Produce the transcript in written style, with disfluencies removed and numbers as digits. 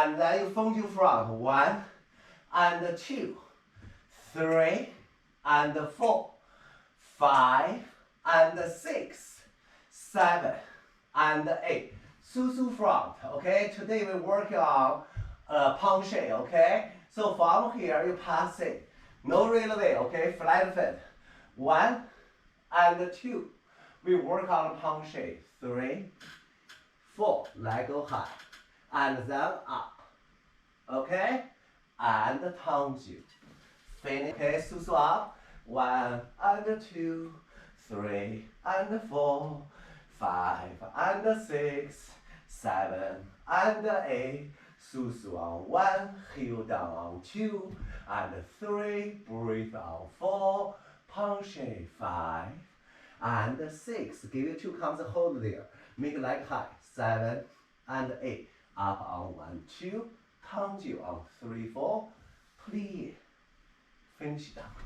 And then you fondu front. 1 and 2, 3 and 4, 5 and 6, 7 and 8. Susu front. Okay. Today we work on penché. Okay. So from here you pass it. No releve. Okay. Flat foot. 1 and 2. We work on penché. 3, 4. Leg go high. And then up. Okay? And tendu. Finish. Okay, susu up. 1 and 2, 3 and 4, 5 and 6, 7 and 8. Susu on 1, heel down on 2 and 3. Breathe on 4. Penché 5 and 6. Give you 2 counts. Hold there. Make leg high. 7 and 8. Up on 1, 2. Tendu on 3, 4. Plie. Finish down.